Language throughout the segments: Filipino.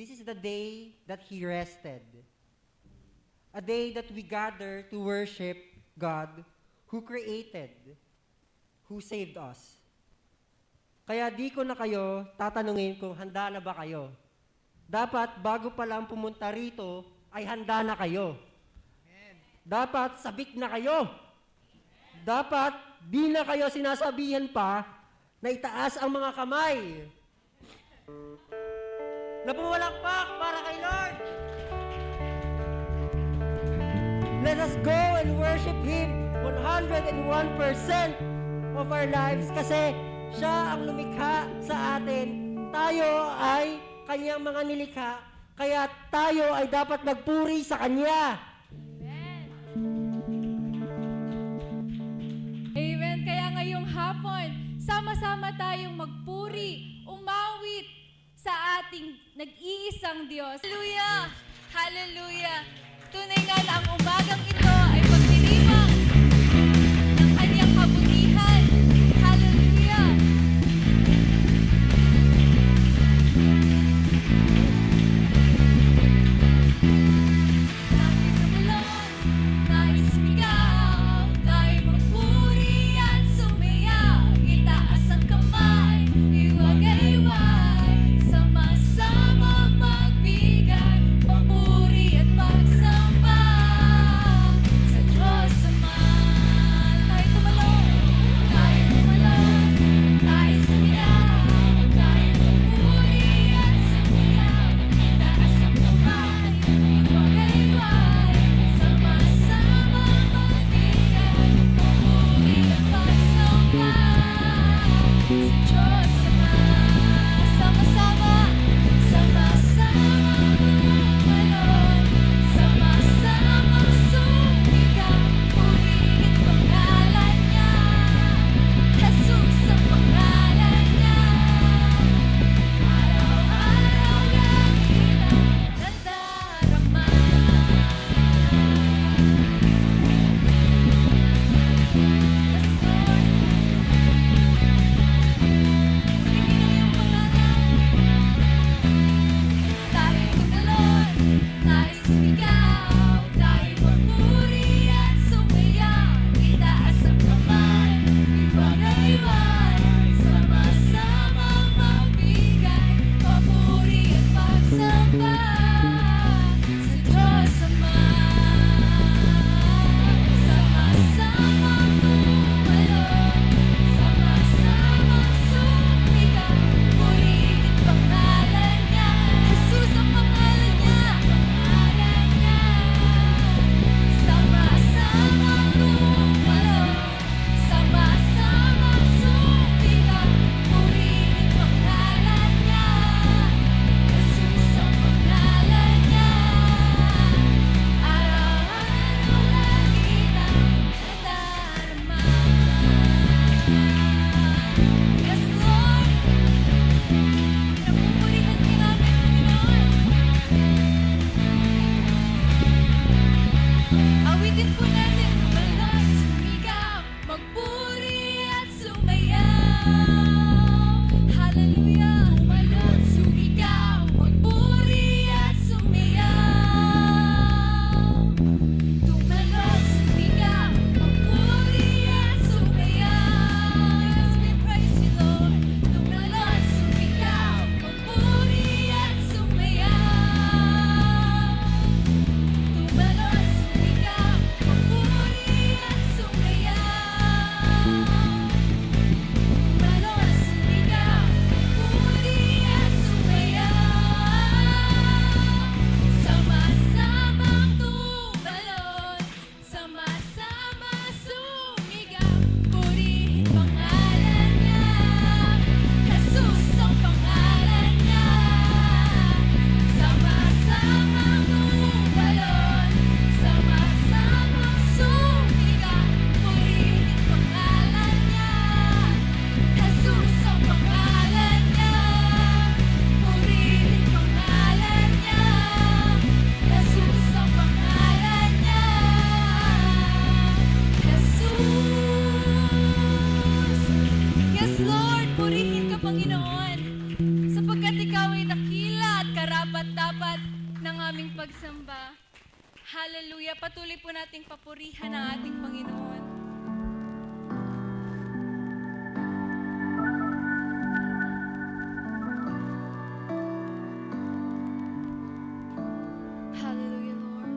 this is the day that He rested. A day that we gather to worship God who created, who saved us. Kaya di ko na kayo tatanungin kung handa na ba kayo. Dapat bago pa lang pumunta rito, ay handa na kayo. Dapat sabik na kayo. Dapat di na kayo sinasabihan pa na itaas ang mga kamay. Napawalakpak para kay Lord. Let us go and worship Him 101% of our lives kasi Siya ang lumikha sa atin. Tayo ay Kanyang mga nilikha, kaya tayo ay dapat magpuri sa Kanya. Amen. Kaya ngayong hapon, sama-sama tayong magpuri, umawit sa ating nag-iisang Diyos. Hallelujah! Hallelujah! Tunay nga na ang umagang ito ay pagdiriwang ng Kanyang kabutihan. Hallelujah! Sama magbigay, papuri at pagsamba. karapat-dapat ng aming pagsamba. Hallelujah. Patuloy po nating papurihan ang ating Panginoon. Hallelujah, Lord.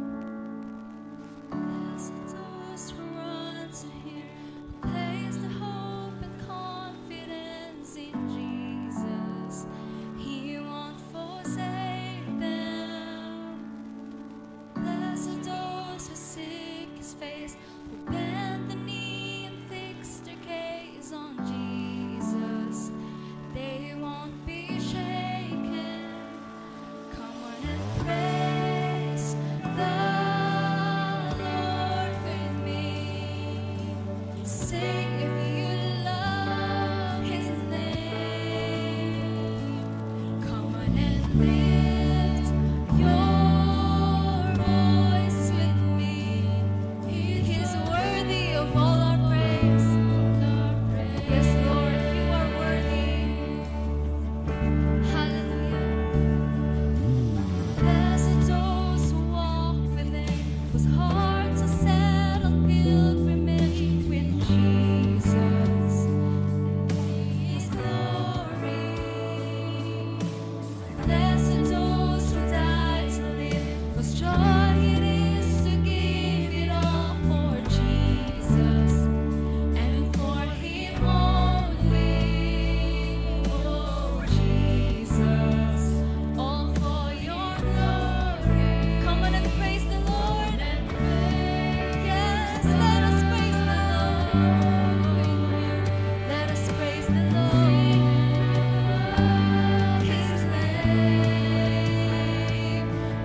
Blessed those who run to Him, who place their hope and confidence in Jesus. He won't forsake them. Blessed those who seek His face, who bend the knee and fix their gaze on Jesus. They won't be shaken. Come on and praise the Lord with me. Sing if you love His name. Come on and lift your voice with me. He's worthy of all our praise. Yes, Lord, you are worthy. Hallelujah. Blessed those who walk with Him, whose hearts are set on pilgrimage with Jesus. His glory. Blessed those who die to live, whose joy it is to give it all for Jesus and for Him only. Oh, Jesus, all for your glory. Come on and praise the Lord. Yes, let us praise the Lord. Let us praise the Lord. His name.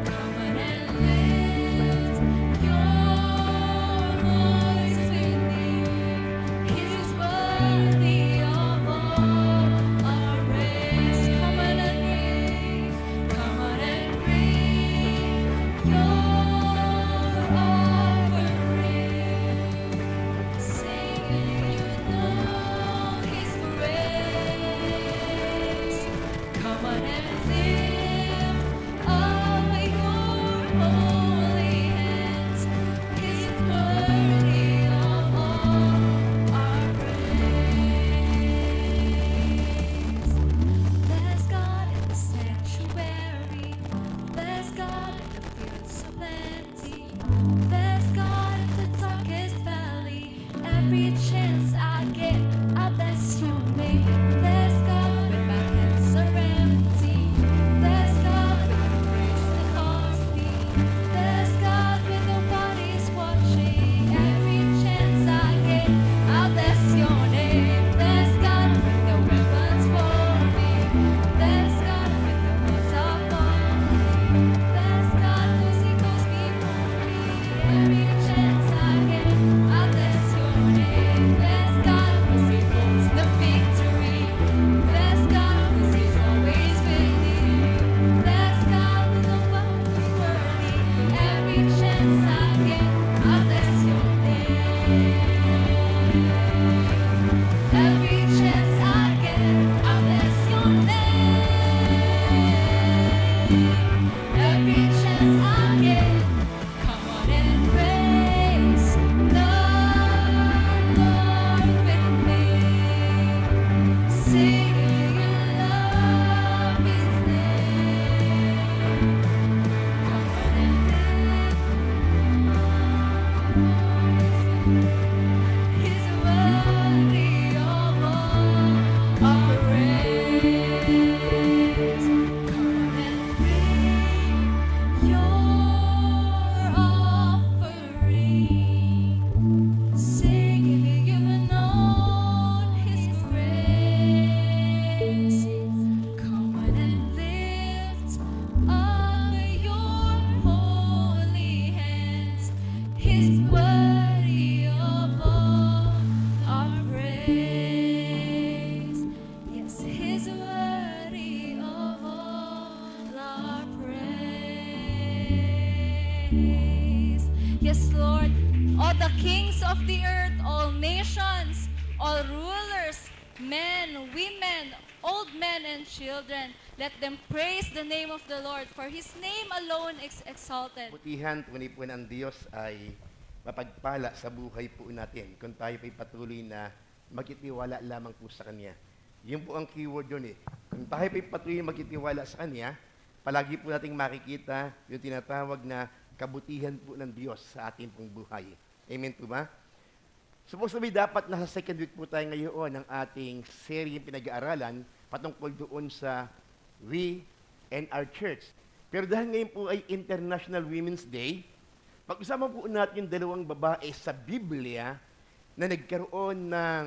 Come on and lift your voice with me. He's worthy of all our praise. Come on and bring your offering. Sing you know His praise. Come on and lift up your holy hands. He's worthy of all our praise. Bless God in the sanctuary. Bless God in the fields of plenty. Bless God in the darkest valley. Every chance I get, I bless your name. Bless God when my hands are empty. Bless God with the grace that calls me. Bless God when nobody's watching. Every chance I get, I bless your name. Bless God when the weapons for me. Bless God when the walls are falling. Bless God 'cause He goes before me. Every chance I get, I bless your name. Bless God 'cause He holds the victory. Bless God 'cause He's always with me. Bless God with nobody worthy. Every chance I get, I bless your name. Every chance I get, I bless your name. Every chance I get, come on and praise the Lord with me. Sing you love His name. Come on and He's worthy of all our praise. Come on and bring your offering. Sing if you've known His grace. Come on and lift up your holy hands. He's worthy of all our praise. Yes, He's worthy of all our praise. Yes, Lord, all the kings of the earth, all nations, all rulers, men, women, old men and children. Let them praise the name of the Lord, for His name alone is exalted. Butihan, tunay po ng Diyos ay mapagpala sa buhay po natin kung tayo po'y patuloy na magtitiwala lamang po sa Kanya. Yun po ang keyword yun eh. Kung tayo po'y patuloy na magtitiwala sa Kanya, palagi po nating makikita yung tinatawag na kabutihan po ng Diyos sa ating pong buhay. Amen po ba? Supposed to be dapat nasa second week po tayo ngayon ng ating seryeng pinag-aaralan patungkol doon sa We and Our Church. Pero dahil ngayon po ay International Women's Day, pag-usapan po natin yung dalawang babae sa Biblia na nagkaroon ng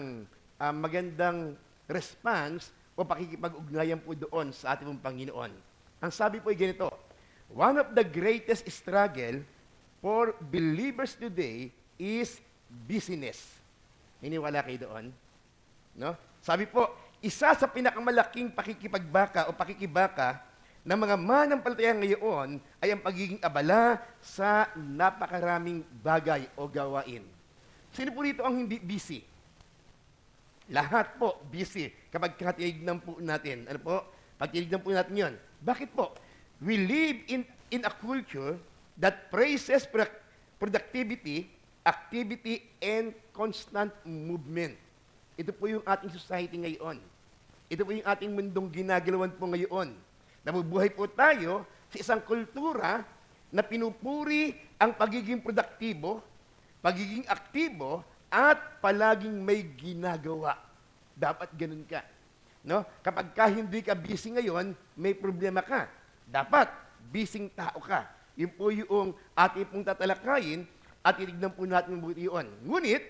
magandang response o pakikipag-ugnayan po doon sa ating pong Panginoon. Ang sabi po ay ganito, one of the greatest struggle for believers today is business. Iniwala kayo doon? No? Sabi po, isa sa pinakamalaking pakikipagbaka o pakikibaka ng mga manampalataya ngayon ay ang pagiging abala sa napakaraming bagay o gawain. Sino po dito ang hindi busy? Lahat po busy kapag tinignan po natin. Ano po? Pag tinignan po natin yon. Bakit po? We live in a culture that praises productivity, activity, and constant movement. Ito po yung ating society ngayon. Ito po yung ating mundong ginagalawan po ngayon. Nabubuhay po tayo sa isang kultura na pinupuri ang pagiging produktibo, pagiging aktibo, at palaging may ginagawa. Dapat ganun ka. No? Kapag hindi ka busy ngayon, may problema ka. Dapat busy tao ka. Yun po yung ating pong tatalakayin at titignan po natin ang buti yun. Ngunit,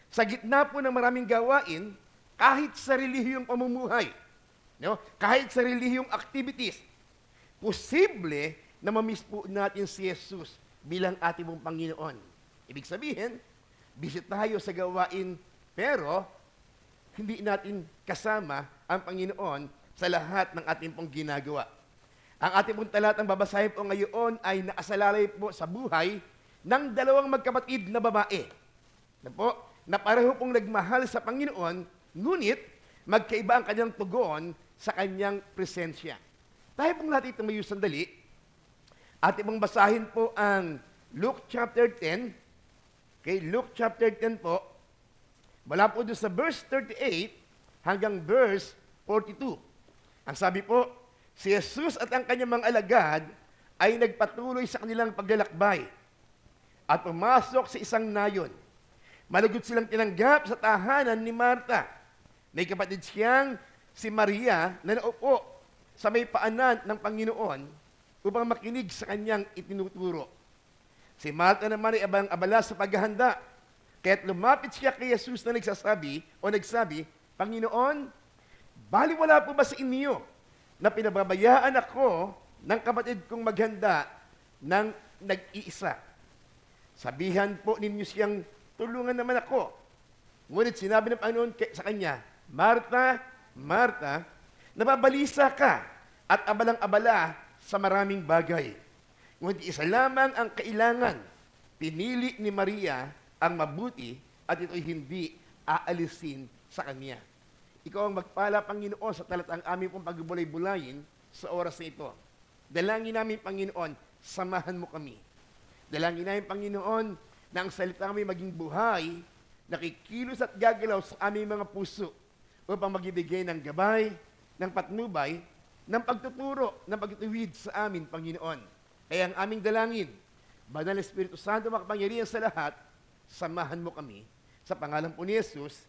sa gitna po ng maraming gawain, kahit sa relihiyong pamumuhay, no? Kahit sa relihiyong activities, posible na mamiss po natin si Jesus bilang ating pong Panginoon. Ibig sabihin, busy tayo sa gawain, pero hindi natin kasama ang Panginoon sa lahat ng ating pong ginagawa. Ang ating pong talatang babasahin po ngayon ay nakasalalay po sa buhay ng dalawang magkapatid na babae. Na po, na pareho pong nagmahal sa Panginoon, ngunit magkaiba ang kanyang tugon sa kanyang presensya. Tayo pong natin tumayo sandali. Ating pong basahin po ang Luke chapter 10. Okay, Luke chapter 10 po. Wala po doon sa verse 38 hanggang verse 42. Ang sabi po, si Jesus at ang kanyang mga alagad ay nagpatuloy sa kanilang paglalakbay at pumasok sa isang nayon. Malugod silang tinanggap sa tahanan ni Marta. May kapatid siyang si Maria na naupo sa may paanan ng Panginoon upang makinig sa kanyang itinuturo. Si Marta naman ay abang-abala sa paghahanda. Kaya't lumapit siya kay Jesus na nagsabi, Panginoon, baliwala po ba sa inyo na pinababayaan ako ng kapatid kong maghanda ng nag-iisa? Sabihan po ninyo siyang tulungan naman ako. Ngunit sinabi ng Panginoon sa kanya, Marta, Marta, nababalisa ka at abalang-abala sa maraming bagay. Ngunit isa lamang ang kailangan. Pinili ni Maria ang mabuti at ito'y hindi aalisin sa kanya. Ikaw ang magpala, Panginoon, sa talatang aming pong pagbulay-bulayin sa oras na ito. Dalangin namin, Panginoon, samahan mo kami. Dalangin namin, Panginoon, na ang salita may maging buhay, nakikilos at gagalaw sa aming mga puso upang magbibigay ng gabay, ng patnubay, ng pagtuturo, ng pagtutuwid sa amin, Panginoon. Kaya ang aming dalangin, Banal na Espiritu Santo, makapangyarihan sa lahat, samahan mo kami. Sa pangalan po ni Jesus,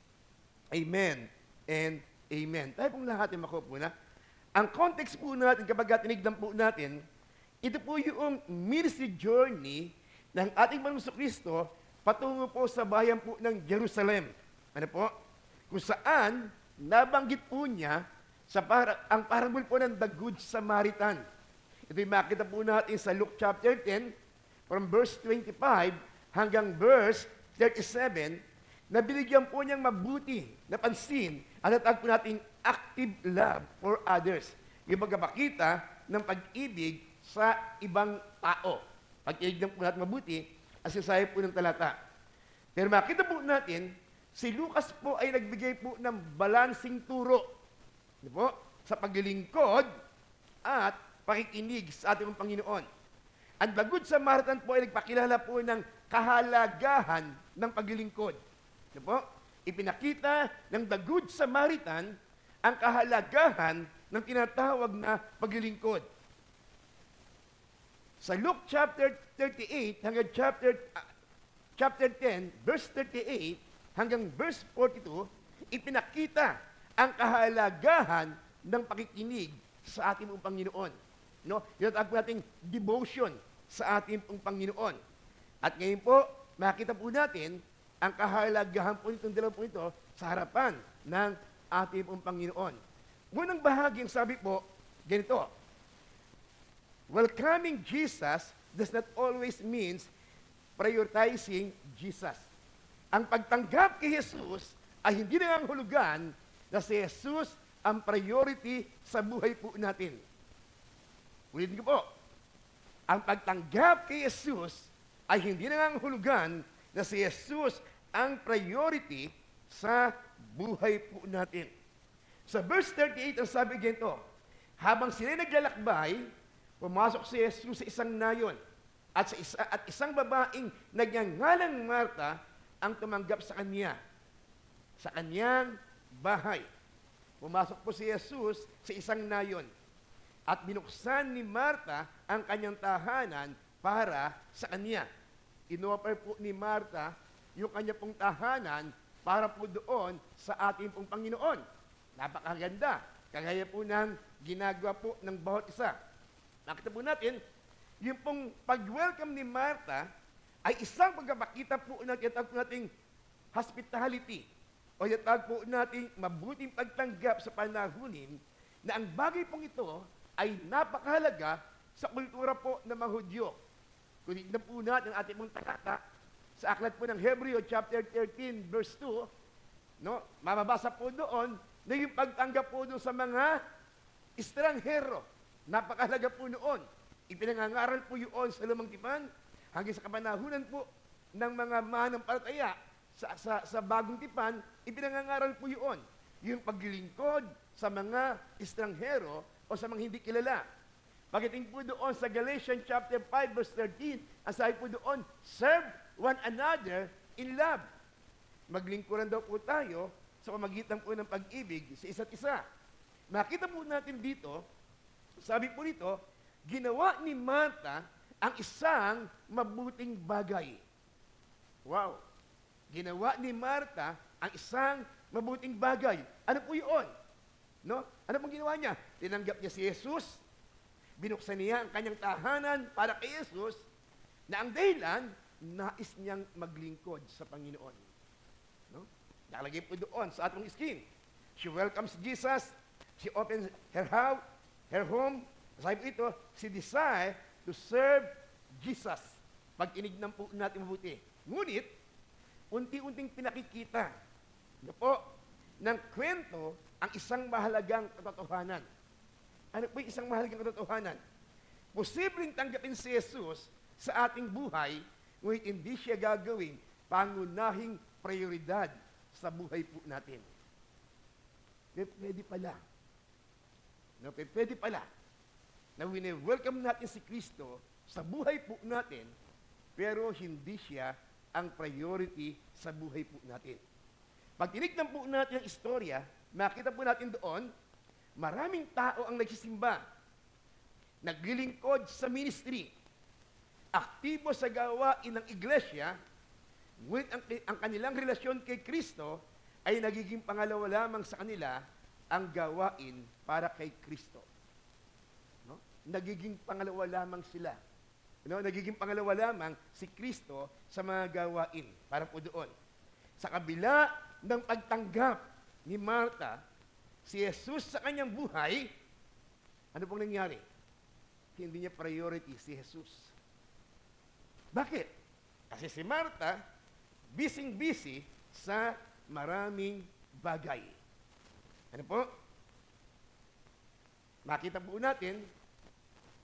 Amen and Amen. Tayo pong lahat ay makupo na. Ang context po natin, kapag tinignan po natin, ito po yung ministry journey ng ating Panginoon Kristo patungo po sa bayan po ng Jerusalem. Ano po? Kung saan nabanggit po niya ang parable po ng The Good Samaritan. Ito'y makita po natin sa Luke chapter 10 from verse 25 hanggang verse 37 na binigyan po niyang mabuti na pansin at natag po natin active love for others. Yung magpapakita ng pag-ibig sa ibang tao. Pag-ibig po natin mabuti, as sinasabi po ng talata. Pero makita po natin, si Lucas po ay nagbigay po ng balancing turo. Di po? Sa paglilingkod at pakikinig sa ating Panginoon. Ang The Good Samaritan po ay nagpakilala po ng kahalagahan ng paglilingkod. Di po? Ipinakita ng The Good Samaritan ang kahalagahan ng tinatawag na paglilingkod. Sa Luke chapter 38 hanggang chapter 10, verse 38 hanggang verse 42, ipinakita ang kahalagahan ng pakikinig sa ating pong Panginoon. No? Tinatawag po nating devotion sa ating pong Panginoon. At ngayon po, makita po natin ang kahalagahan po nitong dalawa po ito sa harapan ng ating pong Panginoon. Unang bahagi ang sabi po, ganito, welcoming Jesus does not always means prioritizing Jesus. Ang pagtanggap kay Jesus ay hindi nangangahulugan na si Jesus ang priority sa buhay po natin. Ulitin ko po, ang pagtanggap kay Jesus ay hindi nangangahulugan na si Jesus ang priority sa buhay po natin. Sa verse 38, ang sabi ganito, habang sila naglalakbay, pumasok si Jesus sa isang nayon at isang babaeng nagngangalang Marta ang tumanggap sa kanya, sa kanyang bahay. Pumasok po si Jesus sa isang nayon at binuksan ni Marta ang kanyang tahanan para sa kanya. Inoffer po ni Marta yung kanya pong tahanan para po doon sa ating pong Panginoon. Napakaganda. Kagaya po ng ginagawa po ng bawat isa. Nakita po natin, yung pong pag-welcome ni Marta ay isang pagkapakita po ng yatag po nating hospitality o yatag po nating mabuting pagtanggap sa panahunin na ang bagay pong ito ay napakahalaga sa kultura po ng mga Hudyo. Kung tignan po natin ang ating pong talata sa aklat po ng Hebreo chapter 13 verse 2, no, mababasa po doon na yung pagtanggap po doon sa mga estranghero. Napakahalaga po noon. Ipinangangaral po yun sa lumang tipan hanggang sa kapanahunan po ng mga manampalataya sa bagong tipan, ipinangangaral po yun. Yung paglilingkod sa mga estranghero o sa mga hindi kilala. Pagdating po doon sa Galatians chapter 5 verse 13, ang sabi po doon, serve one another in love. Maglingkuran daw po tayo sa pamagitan po ng pag-ibig sa isa't isa. Makita po natin dito, sabi po nito, ginawa ni Marta ang isang mabuting bagay. Wow! Ginawa ni Marta ang isang mabuting bagay. Ano po yun? No? Ano pong ginawa niya? Tinanggap niya si Jesus, binuksan niya ang kanyang tahanan para kay Jesus, na ang dahilan, nais niyang maglingkod sa Panginoon. No? Nakalagay po doon sa atong skin. She welcomes Jesus, she opens her home, sabi po ito, she desire to serve Jesus. Pag tinignan po natin mabuti. Ngunit, unti-unting pinakikita na po ng kwento ang isang mahalagang katotohanan. Ano po yung isang mahalagang katotohanan? Posibleng tanggapin si Jesus sa ating buhay, ngunit hindi siya gagawing pangunahing prioridad sa buhay po natin. Pwede pala. No, pwede pala na wini-welcome natin si Kristo sa buhay po natin, pero hindi siya ang priority sa buhay po natin. Pag tinignan po natin ang istorya, makita po natin doon, maraming tao ang nagsisimba, naglilingkod sa ministry, aktibo sa gawain ng iglesia, ngunit ang kanilang relasyon kay Kristo ay nagiging pangalawa lamang sa kanila ang gawain para kay Kristo. No? Nagiging pangalawa lamang sila. No? Nagiging pangalawa lamang si Kristo sa mga gawain para po doon. Sa kabila ng pagtanggap ni Marta, si Jesus sa kanyang buhay, ano pong nangyari? Hindi niya priority si Jesus. Bakit? Kasi si Marta, busy sa maraming bagay. Ano po? Makita po natin,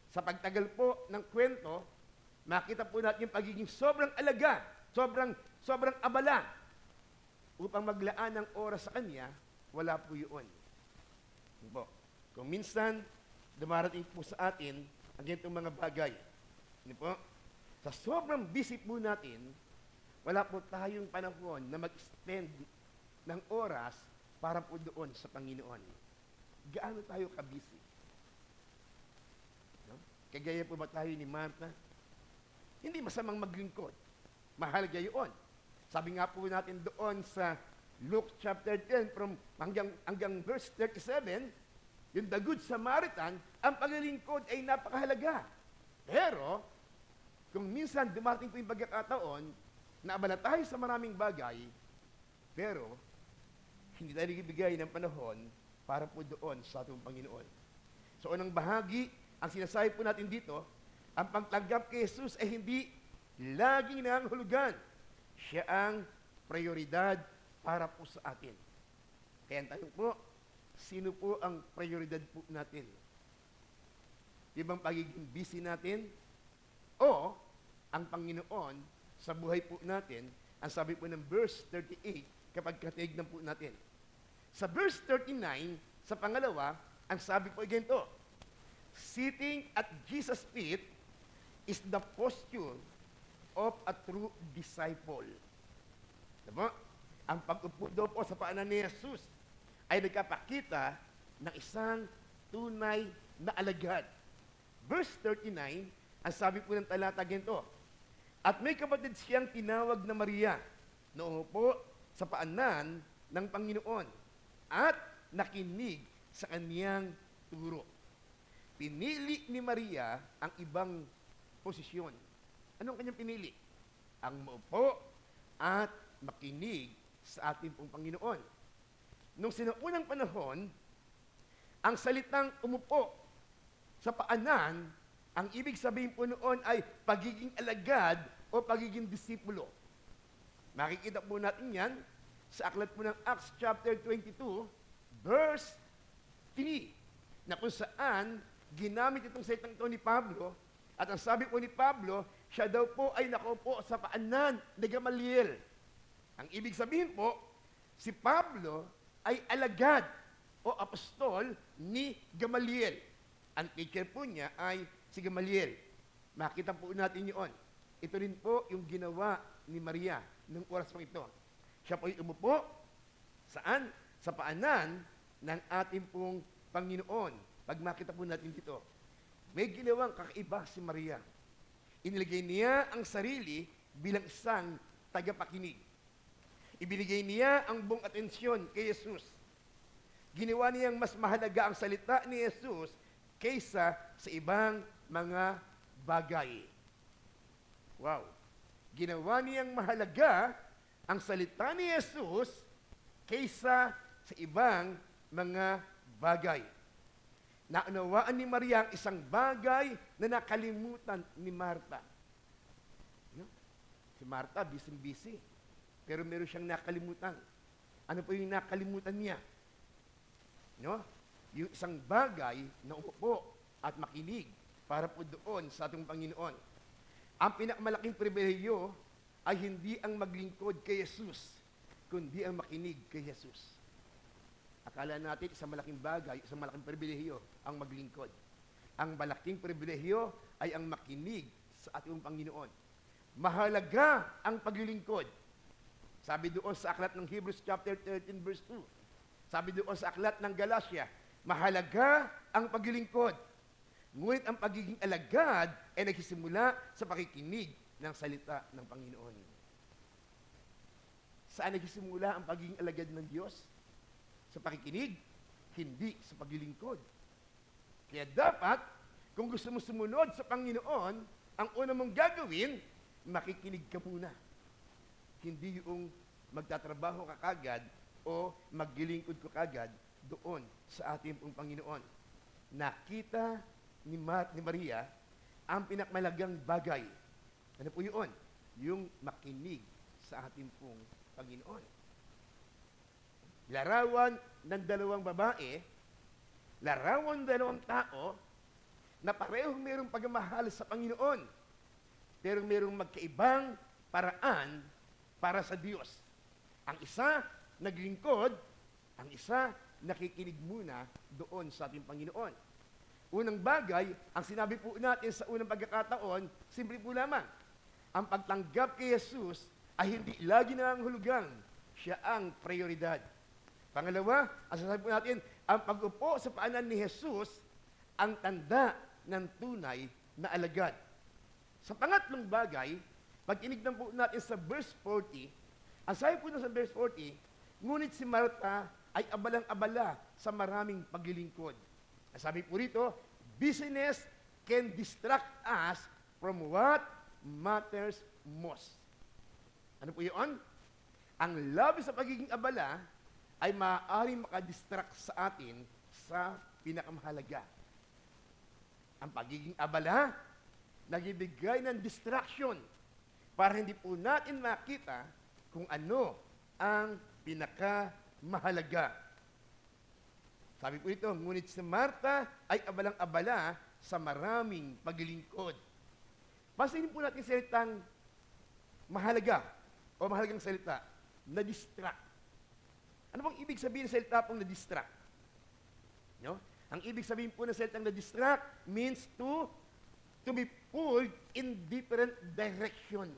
sa pagtagal po ng kwento, makita po natin yung pagiging sobrang alaga, sobrang abala, upang maglaan ng oras sa kanya, wala po yun. Yun po. Kung minsan, dumarating po sa atin ang ganitong mga bagay. Yun po. Sa sobrang busy po natin, wala po tayong panahon na mag-spend ng oras para po doon sa Panginoon. Gaano tayo ka-busy? No? Kagaya po ba tayo ni Martha? Hindi masamang maglingkod. Mahalaga yun. Sabi nga po natin doon sa Luke chapter 10 hanggang verse 37, yung the Good Samaritan, ang paglilingkod ay napakahalaga. Pero, kung minsan dumating po yung pagkakataon, naabala tayo sa maraming bagay, pero hindi tayo nagbibigay ng panahon para po doon sa ating Panginoon. So, unang bahagi, ang sinasabi po natin dito, ang pagtanggap kay Jesus ay hindi laging nangangahulugan. Siya ang prioridad para po sa atin. Kaya ang tanong po, sino po ang prioridad po natin? Ibang pagiging busy natin? O ang Panginoon sa buhay po natin, ang sabi po ng verse 38, kapag katignan po natin. Sa verse 39, sa pangalawa, ang sabi po ganito, sitting at Jesus' feet is the posture of a true disciple. Diba? Ang pag-upo daw po sa paanan ni Jesus ay nagkapakita ng isang tunay na alagad. Verse 39, ang sabi po ng talata ganito, at may kapatid siyang tinawag na Maria na umupo sa paanan ng Panginoon at nakinig sa kaniyang turo. Pinili ni Maria ang ibang posisyon. Anong kanyang pinili? Ang maupo at makinig sa ating pong Panginoon. Nung sinaunang panahon, ang salitang umupo sa paanan, ang ibig sabihin po noon ay pagiging alagad o pagiging disipulo. Makikita po natin yan sa aklat po ng Acts chapter 22, verse 3, na kung saan ginamit itong salitang ito ni Pablo, at ang sabi po ni Pablo, siya daw po ay nakaupo sa paanan ni Gamaliel. Ang ibig sabihin po, si Pablo ay alagad o apostol ni Gamaliel. Ang teacher po niya ay si Gamaliel. Makita po natin yun. Ito rin po yung ginawa ni Maria ng oras po ito. Siya po ay umupo, saan? Sa paanan ng ating pong Panginoon. Pag makita po natin dito, may ginawang kakaiba si Maria. Inilagay niya ang sarili bilang isang tagapakinig. Ibinigay niya ang buong atensyon kay Jesus. Ginawa niyang mas mahalaga ang salita ni Jesus kaysa sa ibang mga bagay. Wow! Ginawa niyang mahalaga ang salita ni Jesus kaysa sa ibang mga bagay. Naunawaan ni Maria ang isang bagay na nakalimutan ni Martha. No? Si Martha, busy-busy. Pero meron siyang nakalimutan. Ano po yung nakalimutan niya? No? Yung isang bagay na umupo at makinig para po doon sa ating Panginoon. Ang pinakamalaking pribilehiyo ay hindi ang maglingkod kay Jesus, kundi ang makinig kay Jesus. Akala natin isang malaking bagay, isang malaking pribilehiyo ang maglingkod. Ang malaking pribilehiyo ay ang makinig sa ating Panginoon. Mahalaga ang paglilingkod. Sabi doon sa aklat ng Hebrews chapter 13 verse 2. Sabi doon sa aklat ng Galatia, mahalaga ang paglilingkod. Ngunit ang pagiging alagad ay nagsisimula sa pakikinig ng salita ng Panginoon. Saan nagsisimula ang pagiging alagad ng Diyos? Sa pakikinig, hindi sa paglilingkod. Kaya dapat, kung gusto mo sumunod sa Panginoon, ang una mong gagawin, makikinig ka muna. Hindi yung magtatrabaho ka kagad o maglilingkod ka kagad doon sa ating pong Panginoon. Nakita ni Maria ang pinakmalagang bagay. Ano po yun? Yung makinig sa ating pong Panginoon. Larawan ng dalawang babae, larawan ng dalawang tao na parehong mayroong pagmamahal sa Panginoon, pero mayroong magkaibang paraan para sa Diyos. Ang isa naglingkod, ang isa nakikinig muna doon sa ating Panginoon. Unang bagay, ang sinabi po natin sa unang pagkakataon, simple po lamang. Ang pagtanggap kay Jesus ay hindi lagi nangangahulugang siya ang prioridad. Pangalawa, ang sasabi po natin, ang pag-upo sa paanan ni Jesus ang tanda ng tunay na alagad. Sa pangatlong bagay, pag tinignan po natin sa verse 40, ang sabi po na sa verse 40, ngunit si Martha ay abalang-abala sa maraming paglilingkod. Ang sabi po rito, busyness can distract us from what matters most. Ano po yun? Ang labis sa pagiging abala ay maaaring makadistract sa atin sa pinakamahalaga. Ang pagiging abala, nagbibigay ng distraction para hindi po natin makita kung ano ang pinakamahalaga. Sabi po ito, ngunit si Martha ay abalang-abala sa maraming paglilingkod. Pansinin po natin salitang mahalaga o mahalagang salita, na-distract. Ano bang ibig sabihin ng salita pong na-distract? No? Ang ibig sabihin po ng salitang na-distract means to be pulled in different direction.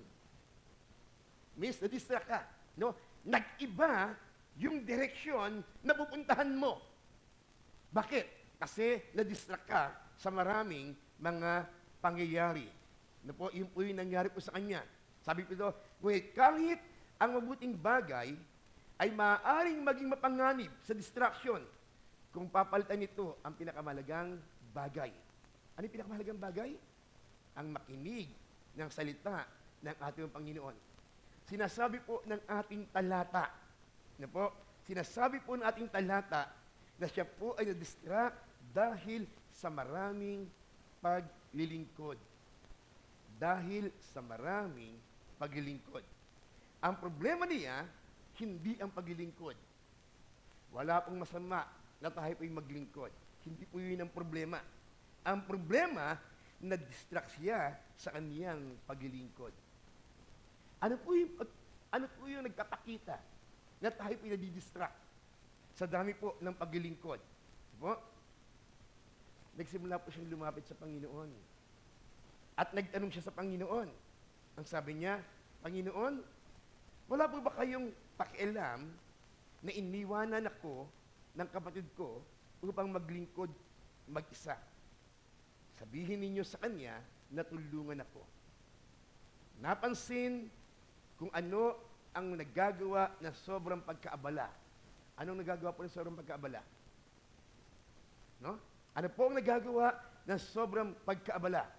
Means na-distract ka. No? Nag-iba yung direction na pupuntahan mo. Bakit? Kasi na-distract ka sa maraming mga pangyayari. Ano po, yun po yung nangyari po sa kanya. Sabi ko ito, kahit ang mabuting bagay ay maaaring maging mapanganib sa distraction kung papalitan nito ang pinakamahalagang bagay. Ano yung pinakamahalagang bagay? Ang makinig ng salita ng ating Panginoon. Sinasabi po ng ating talata, ano po? Sinasabi po ng ating talata na siya po ay na-distract dahil sa maraming paglilingkod. Dahil sa maraming paglilingkod. Ang problema niya, hindi ang paglilingkod. Wala pong masama na tayo po'y maglingkod. Hindi po yun ang problema. Ang problema, na-distract siya sa kaniyang paglilingkod. Ano po yung nagpapakita na tayo po'y nadidistract sa dami po ng paglilingkod? Po? Nagsimula po siyang lumapit sa Panginoon. At nagtanong siya sa Panginoon. Ang sabi niya, Panginoon, wala po ba kayong pakialam na iniwanan ako ng kapatid ko upang maglingkod mag-isa? Sabihin ninyo sa kanya na tulungan ako. Napansin kung ano ang nagagawa ng sobrang pagkaabala. Anong nagagawa po ng sobrang pagkaabala? No? Ano po ang nagagawa ng sobrang pagkaabala?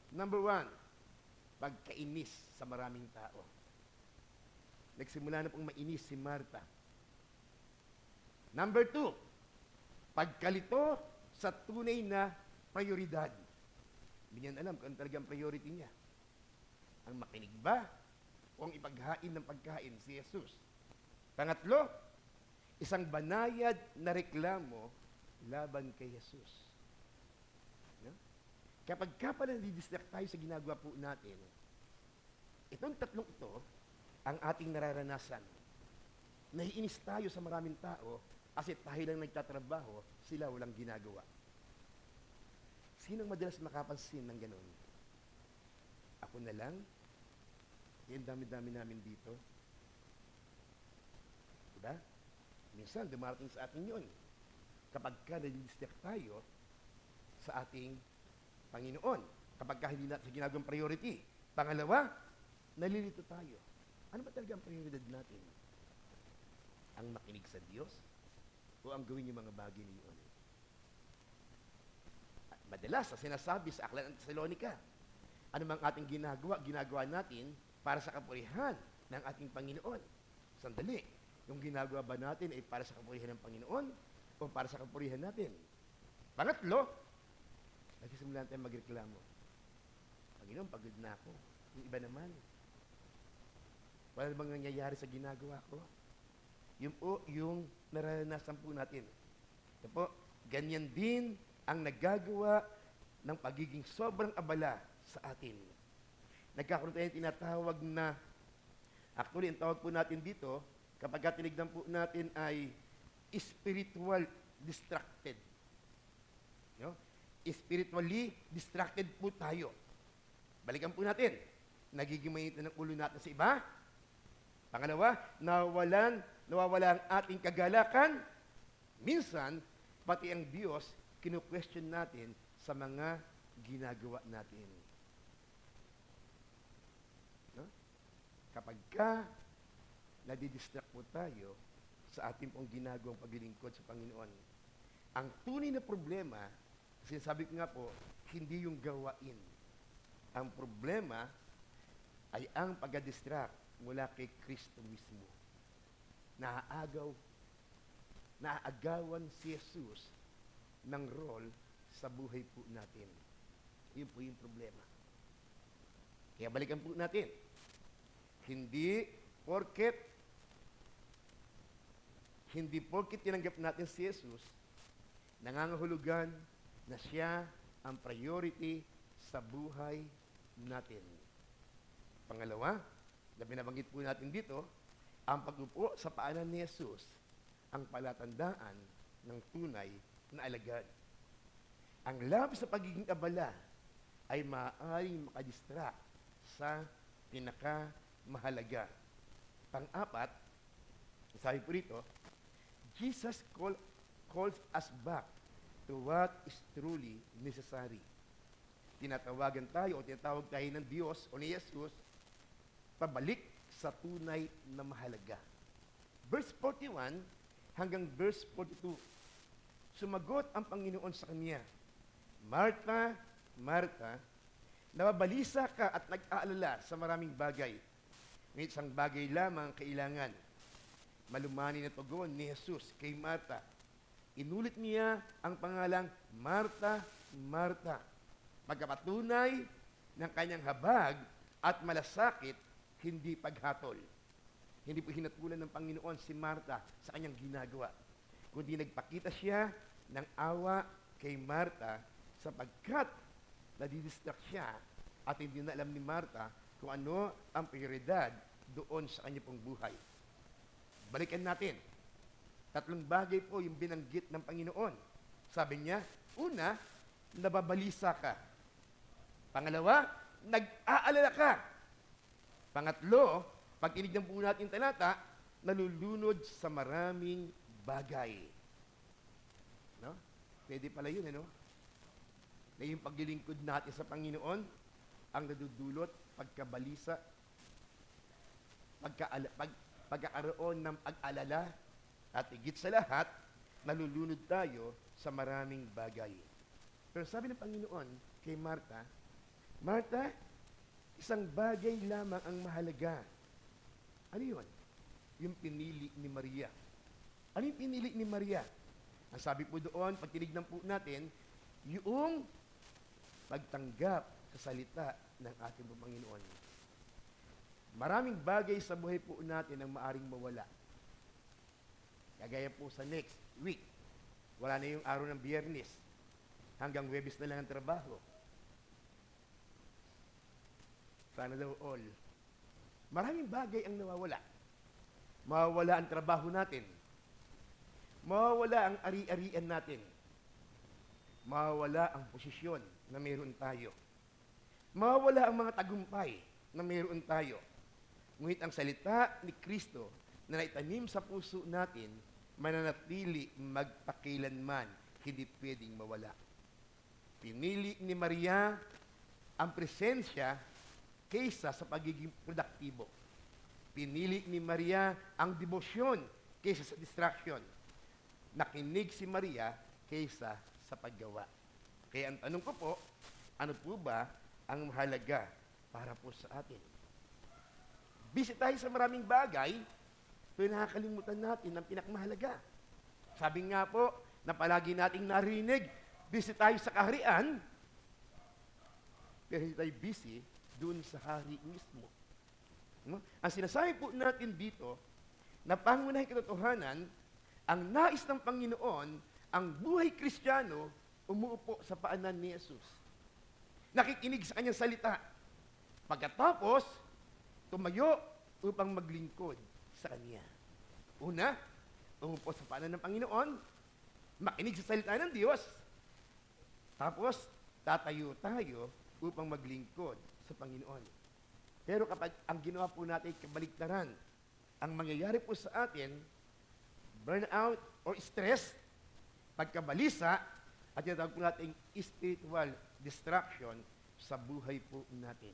Number 1, pagkainis sa maraming tao. Nagsimula na pong mainis si Martha. Number 2, pagkalito sa tunay na prioridad. Hindi niya alam kung ano talagang priority niya. Ang makinig ba o ang ipaghain ng pagkain si Jesus? Pangatlo, isang banayad na reklamo laban kay Jesus. No? Kapag pala nadidistract tayo sa ginagawa po natin, itong tatlong ito, ang ating nararanasan. Naiinis tayo sa maraming tao kasi tayo lang nagtatrabaho, sila walang ginagawa. Sinong madalas makapansin ng ganun? Ako na lang? Yung dami-dami namin dito. Diba? Minsan, dumarating sa atin yun. Kapag nadidistract tayo sa ating Panginoon, kapag hindi natin ginagawang priority. Pangalawa, nalilito tayo. Ano ba talaga ang prioridad natin? Ang makinig sa Diyos o ang gawin yung mga bagay niyon? At madalas, sinasabi sa Aklat ng Tesalonica, ano mang ating ginagawa natin para sa kapurihan ng ating Panginoon. Sandali, yung ginagawa ba natin ay para sa kapurihan ng Panginoon o para sa kapurihan natin? Pangatlo, nagsisimula tayong magreklamo. Panginoon, pagod na ako. Yung iba naman, wala bang nangyayari sa ginagawa ko? Yun po yung naranasan po natin. Ito po, ganyan din ang nagagawa ng pagiging sobrang abala sa atin. Nagkakaroon tayo tinatawag na, actually, ang tawag po natin dito, kapag tinignan po natin ay spiritual distracted. No? Spiritually distracted po tayo. Balikan po natin. Nagiging mainit ng ulo natin sa iba. Pangalawa, nawawala ang ating kagalakan. Minsan, pati ang Diyos, kinu-question natin sa mga ginagawa natin. No? Kapag nadidistract po tayo sa ating pong ginagawang paglilingkod sa Panginoon, ang tunay na problema, sinasabi ko nga po, hindi yung gawain. Ang problema ay ang pag-distract mula kay Kristo mismo. Naaagawan si Jesus ng role sa buhay po natin. Yun po yung problema. Kaya balikan po natin. Hindi porket tinanggap natin si Jesus, nangangahulugan na siya ang priority sa buhay natin. Pangalawa, na binabanggit po natin dito, ang pag-upo sa paanan ni Jesus ang palatandaan ng tunay na alagad. Ang labis sa pagiging abala ay maaaring makadistract sa pinakamahalaga. Pang-apat, sabi po rito, Jesus calls us back to what is truly necessary. Tinatawag tayo ng Diyos o ni Jesus pabalik sa tunay na mahalaga. Verse 41 hanggang verse 42, sumagot ang Panginoon sa kanya, Martha, Martha, nababalisa ka at nag-aalala sa maraming bagay. Ngunit isang bagay lamang kailangan. Malumani na tugon ni Jesus kay Martha. Inulit niya ang pangalang Martha, Martha. Pagkapatunay ng kanyang habag at malasakit, hindi paghatol. Hindi po hinatulan ng Panginoon si Martha sa kanyang ginagawa, kundi nagpakita siya ng awa kay Martha sapagkat nadidistract siya at hindi na alam ni Martha kung ano ang prioridad doon sa kanya pong buhay. Balikan natin. 3 bagay po yung binanggit ng Panginoon. Sabi niya, una, nababalisa ka. Pangalawa, nag-aalala ka. Pangatlo, pag tinignan po natin talata, nalulunod sa maraming bagay. No? Pwede pala yun, ano? Na yung paglilingkod natin sa Panginoon, ang nadudulot, pagkabalisa, pagkakaroon ng pag-alala, at higit sa lahat, nalulunod tayo sa maraming bagay. Pero sabi ng Panginoon kay Martha, Martha, isang bagay lamang ang mahalaga. Ano yun? Yung pinili ni Maria. Ano yung pinili ni Maria? Ang sabi po doon, pag tinignan po natin, yung pagtanggap sa salita ng ating Panginoon. Maraming bagay sa buhay po natin ang maaring mawala. Kagaya po sa next week, wala na yung araw ng Biyernes. Hanggang Huwebes na lang ang trabaho. Sana daw all. Maraming bagay ang nawawala. Mawawala ang trabaho natin. Mawawala ang ari-arian natin. Mawawala ang posisyon na meron tayo. Mawawala ang mga tagumpay na meron tayo. Ngunit ang salita ni Kristo na naitanim sa puso natin, mananatili magpakilanman, hindi pwedeng mawala. Pinili ni Maria ang presensya kaysa sa pagiging produktibo. Pinili ni Maria ang debosyon kaysa sa distraction. Nakinig si Maria kaysa sa paggawa. Kaya ang tanong ko po, ano po ba ang mahalaga para po sa atin? Busy tayo sa maraming bagay, pero nakakalimutan natin ang pinakamahalaga. Sabi nga po, na palagi nating narinig, busy tayo sa kaharian, pero hindi tayo busy doon sa hari mismo. No? Ang sinasabi po natin dito, na pangunahing katotohanan, ang nais ng Panginoon, ang buhay Kristiyano, umuupo sa paanan ni Jesus. Nakikinig sa kanyang salita. Pagkatapos, tumayo upang maglingkod sa kanya. Una, umupo sa paanan ng Panginoon, makinig sa salita ng Diyos, tapos tatayo tayo upang maglingkod sa Panginoon. Pero kapag ang ginawa po natin ay kabaligtaran, ang mangyayari po sa atin, burnout or stress, pagkabalisa, at yung tawag po natin spiritual distraction sa buhay po natin.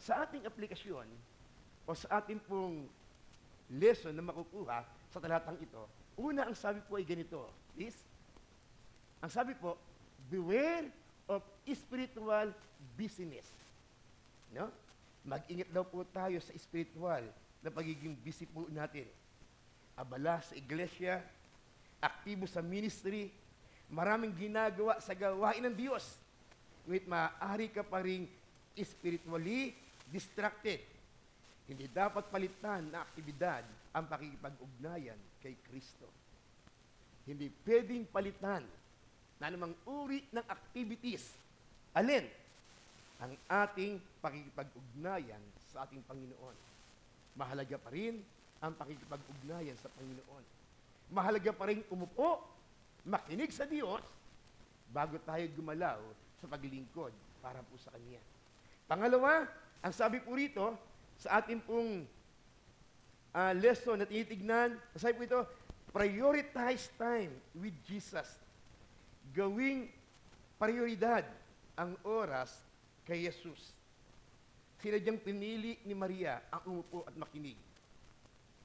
Sa ating aplikasyon, o sa ating pong lesson na makukuha sa talatang ito, una ang sabi po ay ganito, please. Ang sabi po, beware of spiritual busyness. No? Mag-ingat daw po tayo sa spiritual na pagiging busy po natin. Abala sa iglesia, aktibo sa ministry, maraming ginagawa sa gawain ng Diyos. Ngunit maaari ka pa rin spiritually distracted. Hindi dapat palitan na aktibidad ang pakikipag-ugnayan kay Kristo. Hindi pwedeng palitan na anumang uri ng activities. Alin? Ang ating pakikipag-ugnayan sa ating Panginoon. Mahalaga pa rin ang pakikipag-ugnayan sa Panginoon. Mahalaga pa rin umupo, makinig sa Diyos, bago tayo gumalaw sa paglilingkod para po sa Kanya. Pangalawa, ang sabi po rito, sa ating pong lesson na tinitignan, sabi po ito, prioritize time with Jesus. Gawing prioridad ang oras kay Jesus. Sinadyang pinili ni Maria ang umupo at makinig.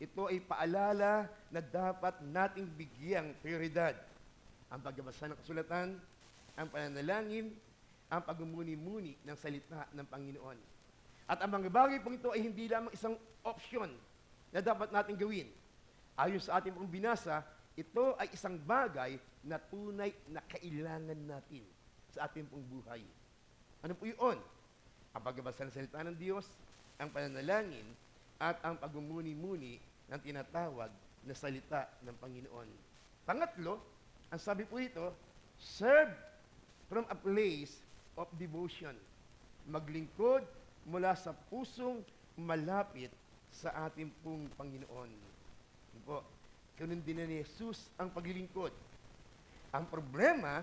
Ito ay paalala na dapat nating bigyang prioridad. Ang pagbabasa ng kasulatan, ang pananalangin, ang pagmumuni-muni ng salita ng Panginoon. At ang mga bagay pong ito ay hindi lamang isang option na dapat natin gawin. Ayon sa ating pong binasa, ito ay isang bagay na tunay na kailangan natin sa ating pong buhay. Ano po yun? Ang pagbabasa ng salita ng Diyos, ang pananalangin, at ang pagmumuni-muni ng tinatawag na salita ng Panginoon. Pangatlo, ang sabi po ito, serve from a place of devotion. Maglingkod mula sa pusong malapit sa ating pong Panginoon. Yun po, ganun din na ni Jesus ang paglilingkod. Ang problema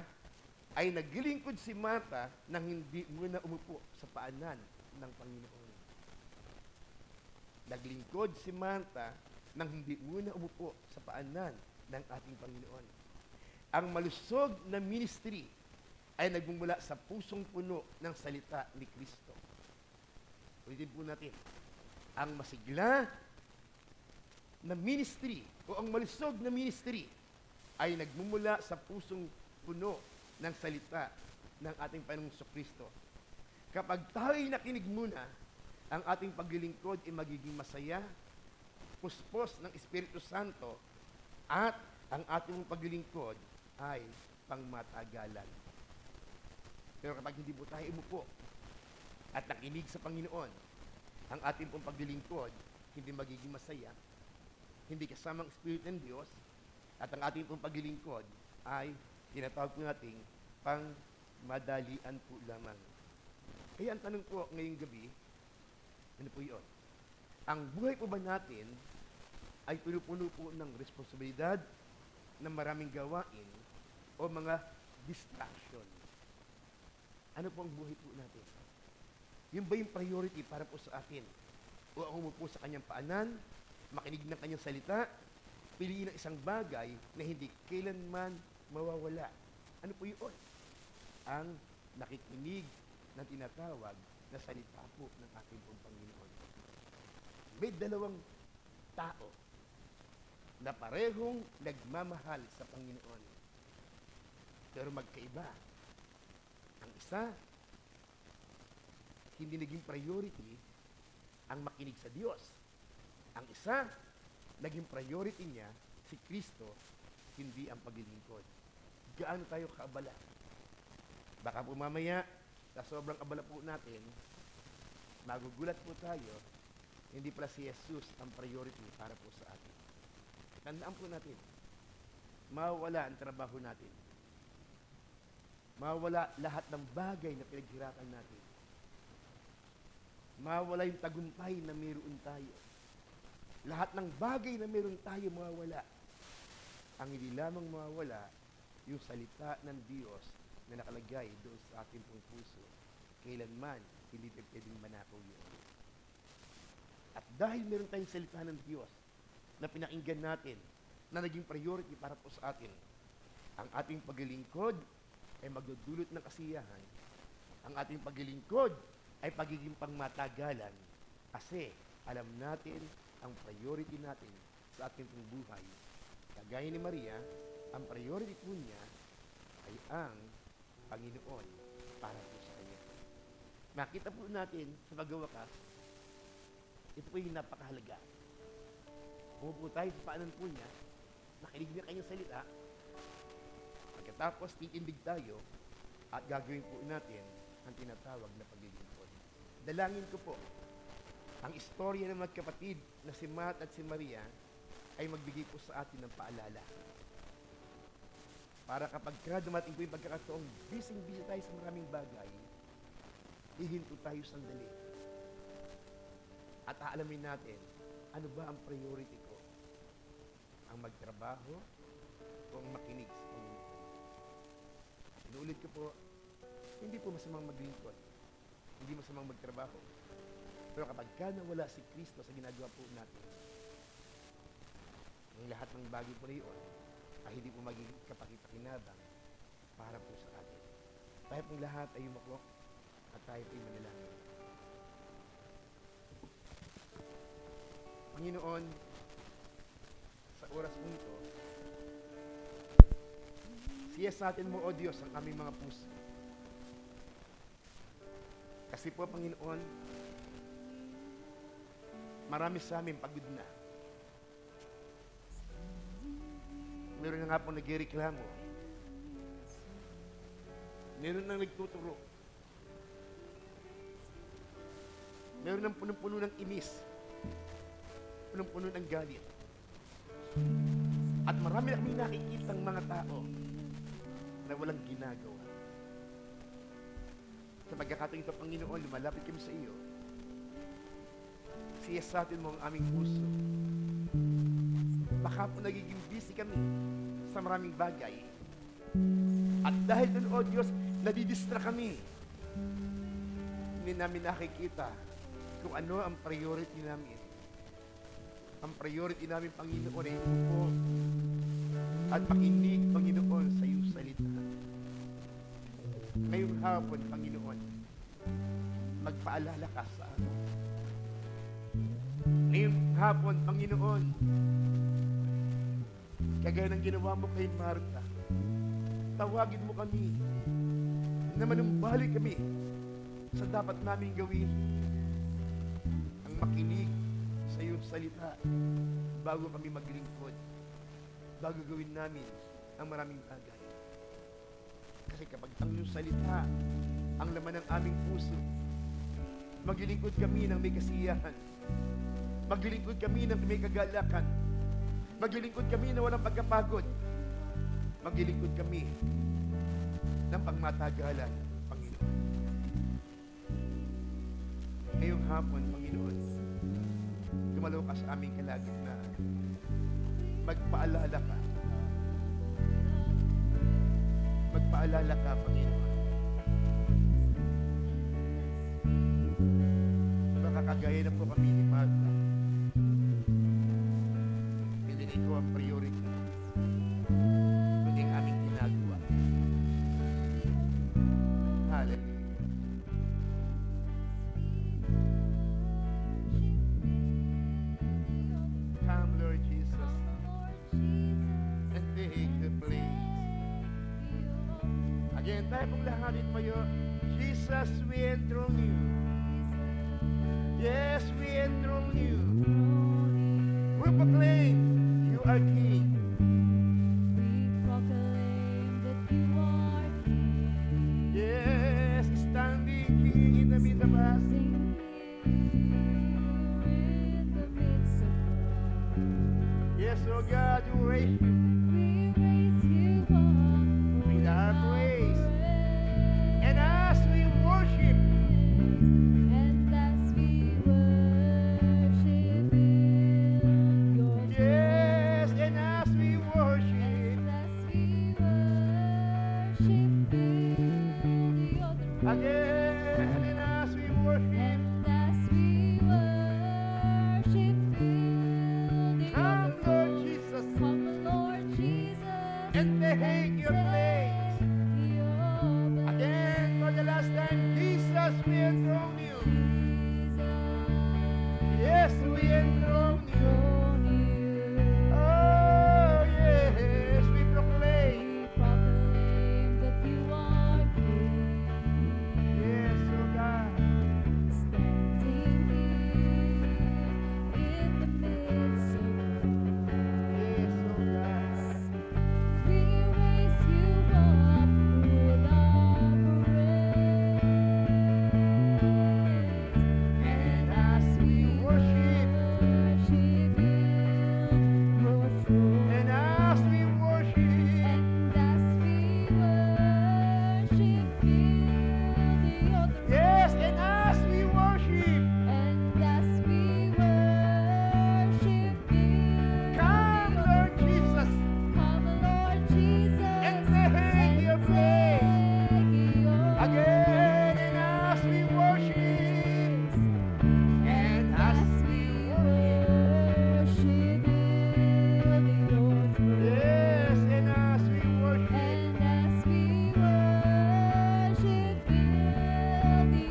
ay naglilingkod si Martha nang hindi muna umupo sa paanan ng Panginoon. Naglingkod si Martha nang hindi muna umupo sa paanan ng ating Panginoon. Ang malusog na ministry ay nagmumula sa pusong puno ng salita ni Kristo. Ulitin po natin, ang masigla na ministry o ang malusog na ministry ay nagmumula sa pusong puno ng salita ng ating Panginoong Kristo. Kapag tayo'y nakinig muna, ang ating paglilingkod ay magiging masaya, puspos ng Espiritu Santo, at ang ating paglilingkod ay pangmatagalan. Pero kapag hindi po tayo umupo at nakinig sa Panginoon, ang ating pong paglilingkod hindi magiging masaya, hindi kasama ang Espiritu ng Diyos, at ang ating pong paglilingkod ay tinatawag po nating pangmadalian po lamang. Kaya ang tanong po ngayong gabi, ano po yun? Ang buhay po ba natin ay puno-puno po ng responsibilidad, ng maraming gawain, o mga distraction? Ano po ang buhay po natin? Yun ba yung priority para po sa atin? O ang umupo sa kanyang paanan, makinig ng kanyang salita, piliin ng isang bagay na hindi kailanman mawawala? Ano po yun? Ang nakikinig ng tinatawag na salita po ng ating pong Panginoon. May dalawang tao na parehong nagmamahal sa Panginoon. Pero magkaiba. Ang isa, hindi naging priority ang makinig sa Diyos. Ang isa, naging priority niya si Kristo, hindi ang paglilingkod. Gaano tayo kaabala? Baka po mamaya, sa sobrang abala po natin, magugulat po tayo, hindi pala si Jesus ang priority para po sa atin. Tandaan po natin, mawawala ang trabaho natin. Mawawala lahat ng bagay na pinaghirapan natin. Mawawala yung tagumpay na mayroon tayo. Lahat ng bagay na mayroon tayo mawawala. ang hindi lamang mawawala yung salita ng Diyos na nakalagay doon sa ating pong puso. Kailanman, hindi pwedeng manakaw yun. At dahil meron tayong salita ng Diyos na pinakinggan natin, na naging priority para po sa atin, ang ating paglilingkod ay magdudulot ng kasiyahan. Ang ating paglilingkod ay pagiging pangmatagalan kasi alam natin ang priority natin sa ating pong buhay. Kagaya ni Maria, ang priority po niya ay ang Panginoon para po sa kanya. Makita po natin sa pagwawakas, ito po yung napakahalaga. Umupo tayo sa paanan po niya, nakinig niya kanyang salita, pagkatapos titindig tayo at gagawin po natin ang tinatawag na paglilingkod. Dalangin ko po, ang istorya ng magkapatid na si Matt at si Maria ay magbigay po sa atin ng paalala. Para kapag dumating po yung pagkakataong busy tayo sa maraming bagay, hihinto tayo sandali. At aalamin natin, ano ba ang priority ko? Ang magtrabaho o ang makinig sa Panginoon? Inuulit ko po, hindi po masamang maglingkod. Hindi masamang magtrabaho. Pero kapag nawala si Kristo sa ginagawa po natin, ang lahat ng bagay po na iyon ay hindi po magiging kapakipakinabang para po sa atin. Tayo pong lahat ay yumaklok at tayo po'y manalangin. Panginoon, sa oras po ito, siyasatin mo, O Diyos, ang aming mga puso. Kasi po, Panginoon, marami sa amin pagod na. Meron na nga po nagreklamo. Meron nang nagtuturo. Meron nang punong-puno ng inis. Punong-puno ng galit. At marami na kami nakikitang mga tao na walang ginagawa. Sa pagkakataon ito, Panginoon, lumalapit kami sa iyo. Siyasatin mo ang aming puso. Baka po nagiging busy kami sa maraming bagay. At dahil doon, O Diyos, nadidistra kami. Hindi namin nakikita kung ano ang priority namin. Ang priority namin, Panginoon, ay upo at makinig, Panginoon, sa iyong salita. Ngayong hapon, Panginoon, magpaalala ka sa amin. Ngayong hapon, Panginoon, kagaya ng ginawa mo kay Martha, tawagin mo kami na manumbalik kami sa dapat namin gawin. Ang makinig sa iyong salita bago kami maglingkod, bago gawin namin ang maraming bagay. Kasi kapag ang iyong salita ang laman ng aming puso, maglilingkod kami ng may kasiyahan, maglilingkod kami ng may kagalakan, maglilingkod kami na walang pagkapagod, maglilingkod kami ng pangmatagalan, Panginoon. Ngayong hapon, Panginoon, dumalaw ka sa aming kalagitnaan. Magpaalala ka. Magpaalala ka, Panginoon. Baka kagaya na po kami ni Martha. Hindi ko ang priority. Kundi ang aming ginagawa. Hallelujah. Come, Lord Jesus, and take the place. Again, tayo pong lahanin mo yun. Jesus, we enthrone you. Yes, we enthrone you. We proclaim you are King. We proclaim that you are King. Yes, standing King in the midst of us. Sing in the midst of us. Yes, oh God, you raise you. We raise you up With our praise. praise. And as we worship, And as we worship in your yes, and as we worship, Yes, we enthrone you. Oh, yes, we proclaim. Yes, oh God. Yes, oh God. And as we worship, and as we worship, yes, and as we worship, come, Lord Jesus, and take your place. Again, and as we worship, and as we worship, yes, and as we worship,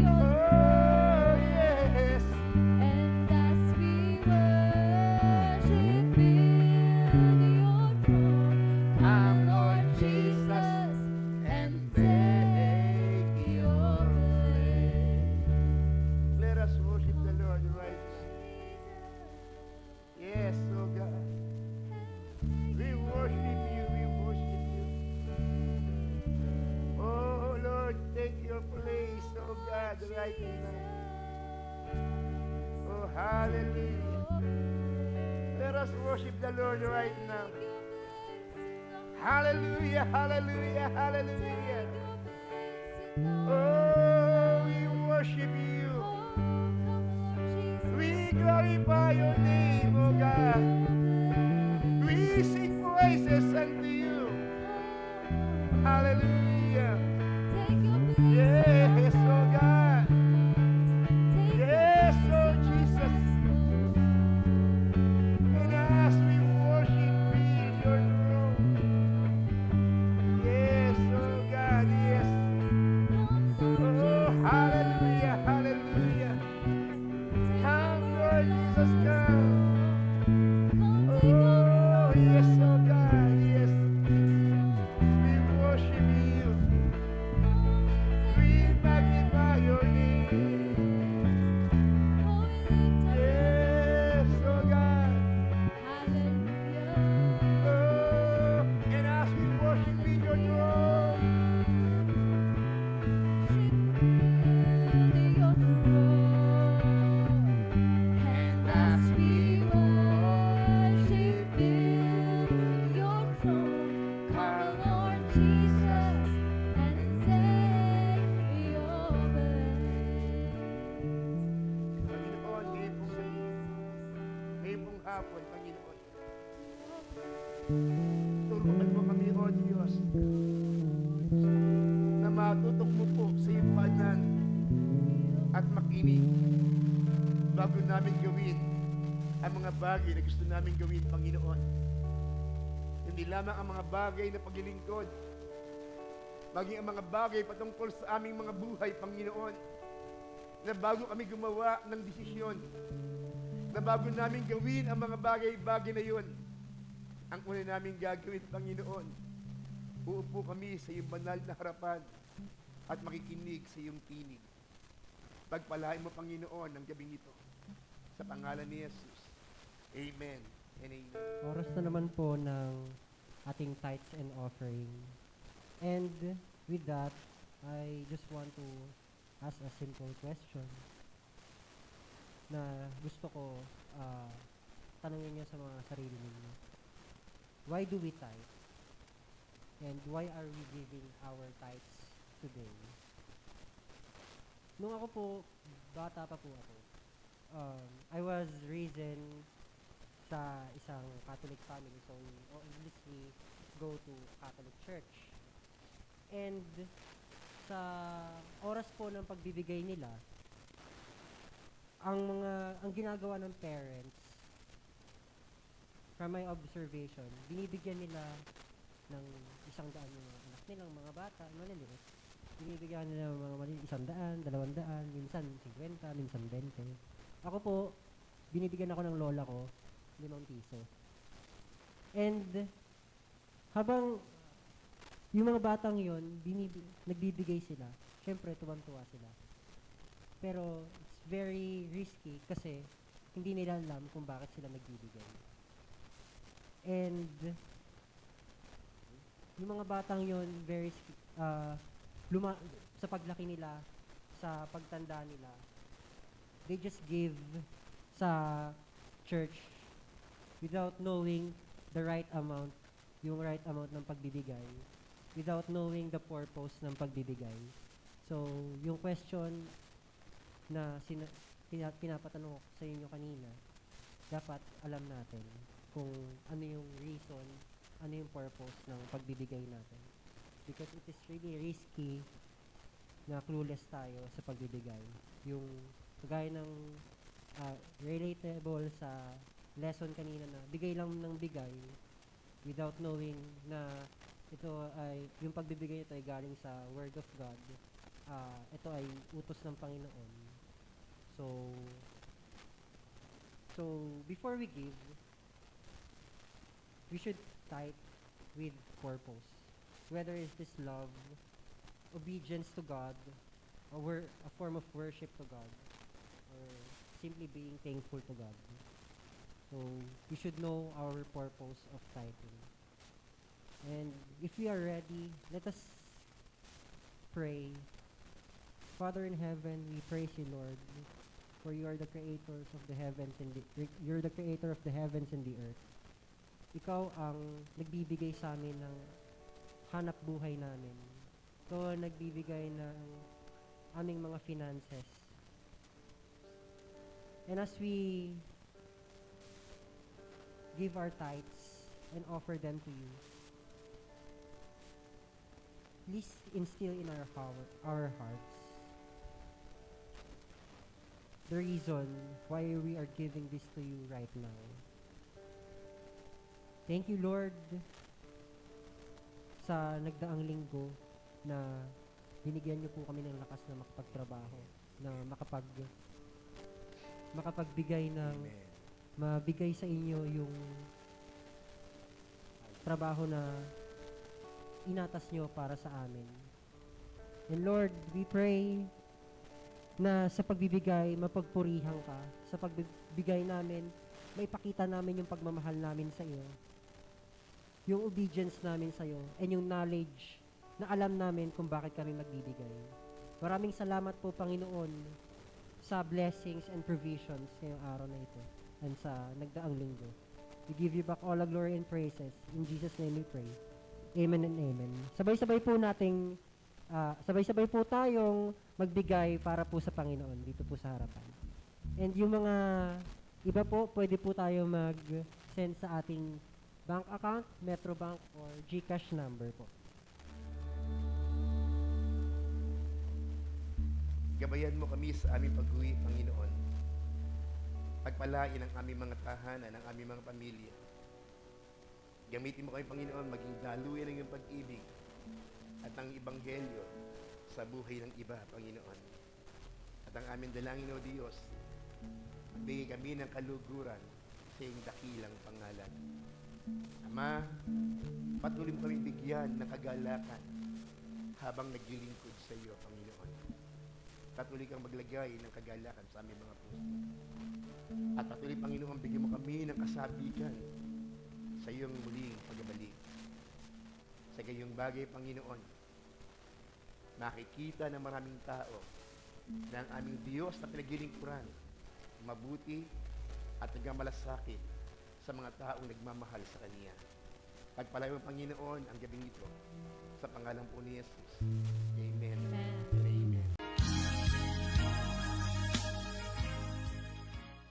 oh, yes, come, Lord Jesus, and take your place. Let us worship the Lord right now. Yes, oh God. We worship you, we worship you. Oh Lord, take your place, oh God, right now. Oh, hallelujah. Let us worship the Lord right now. Hallelujah, hallelujah, hallelujah. Oh, we worship you. We glorify your name, oh God. We sing praises unto you. Hallelujah. Yes, oh God. Yes, oh Jesus. And as we worship in your throne. Yes, oh God, yes. Oh, hallelujah, hallelujah. Come, Lord Jesus, come. Oh, yes, oh God, yes. We worship you. We magnify your name. Yes, oh God. Oh, and as we worship in your throne, and as we worship in your throne, come, Lord Jesus, and take your place. Panginoon, ngayon pong hapon, Panginoon, turuan mo kami, O Diyos, na matutok mo po sa iyong banyan at makinig bago namin gawin ang mga bagay na gusto namin gawin, Panginoon. Hindi lamang ang mga bagay na paglilingkod, maging ang mga bagay patungkol sa aming mga buhay, Panginoon, na bago kami gumawa ng desisyon, na bago namin gawin ang mga bagay-bagay na yun, ang una namin gagawin, Panginoon, uupo kami sa iyong banal na harapan at makikinig sa iyong tinig. Pagpalain mo, Panginoon, ang gabing ito. Sa pangalan ni Jesus. Amen and amen. Oras na naman po ng ating tithes and offering. And with that, I just want to ask a simple question na gusto ko tanungin niyo sa mga sarili ninyo. Why do we tithe? And why are we giving our tithes today? Nung ako po, bata pa po ako, I was raised in sa isang Catholic family. So, we go to Catholic Church. And sa oras po ng pagbibigay nila, ang ginagawa ng parents, from my observation, binibigyan nila ng 100 yung mga anak nilang mga bata, maliliit. Binibigyan nila ng mga mali, 100, 200, minsan 50, minsan 20. Ako po, binibigyan ako ng lola ko, 5 piso. And, habang yung mga batang yon nagbibigay sila, syempre tuwang-tuwa sila. Pero, it's very risky kasi hindi nila alam kung bakit sila nagbibigay. And, yung mga batang yon very sa paglaki nila, sa pagtanda nila, they just give sa church without knowing the right amount, yung right amount ng pagbibigay, without knowing the purpose ng pagbibigay. So, yung question na pinapatanong ko sa inyo kanina, dapat alam natin kung ano yung reason, ano yung purpose ng pagbibigay natin. Because it is really risky na clueless tayo sa pagbibigay. Yung kagaya ng relatable sa lesson kanina na bigay lang ng bigay without knowing na ito ay, yung pagbibigay ito ay galing sa Word of God. Ito ay utos ng Panginoon. So before we give, we should tithe with purpose. Whether is this love, obedience to God, or a form of worship to God, or simply being thankful to God. So, we should know our purpose of tithing. And if we are ready, let us pray. Father in heaven, we praise you, Lord, for you are the creators of the heavens and you're the creator of the heavens and the earth. Ikaw ang nagbibigay sa amin ng hanap buhay namin. Ikaw ang nagbibigay ng aming mga finances. And as we give our tithes and offer them to you, please instill in our hearts the reason why we are giving this to you right now. Thank you, Lord, sa nagdaang linggo na binigyan niyo po kami ng lakas na makapagtrabaho, na makapagbigay ng Amen. mabigay sa inyo yung trabaho na inatas nyo para sa amin. And Lord, we pray na sa pagbibigay, mapagpurihan ka. Sa pagbibigay namin, maipakita namin yung pagmamahal namin sa iyo. Yung obedience namin sa iyo, and yung knowledge na alam namin kung bakit kami magbibigay. Maraming salamat po, Panginoon, sa blessings and provisions ngayong araw na ito and sa nagdaang linggo. We give you back all the glory and praises. In Jesus' name we pray. Amen and amen. Sabay-sabay po tayong magbigay para po sa Panginoon dito po sa harapan. And yung mga iba po, pwede po tayo mag-send sa ating bank account, Metrobank, or GCash number po. Gabayan mo kami sa aming pag-uwi, Panginoon. Pagpalain ang aming mga tahanan, ang aming mga pamilya. Gamitin mo kami, Panginoon, maging daluyan ng iyong pag-ibig at ang Ebanghelyo sa buhay ng iba, Panginoon. At ang aming dalangin, O Diyos, magbigay kami ng kaluguran sa iyong dakilang pangalan. Ama, patuloy mo kami bigyan ng kagalakan habang naglilingkod sa iyo, Panginoon. Patuloy kang maglagay ng kagalakan sa aming mga puso. At patuloy, Panginoon, bigyan mo kami ng kasabigan sa iyong muling pagbabalik. Sa gayong bagay, Panginoon, makikita ng maraming tao na ang aming Diyos na pinaglilingkuran, mabuti at nagmamalasakit sa mga taong nagmamahal sa Kanya. Pagpalain mo, Panginoon, ang gabing ito sa pangalan po ni Jesus. Amen. Amen.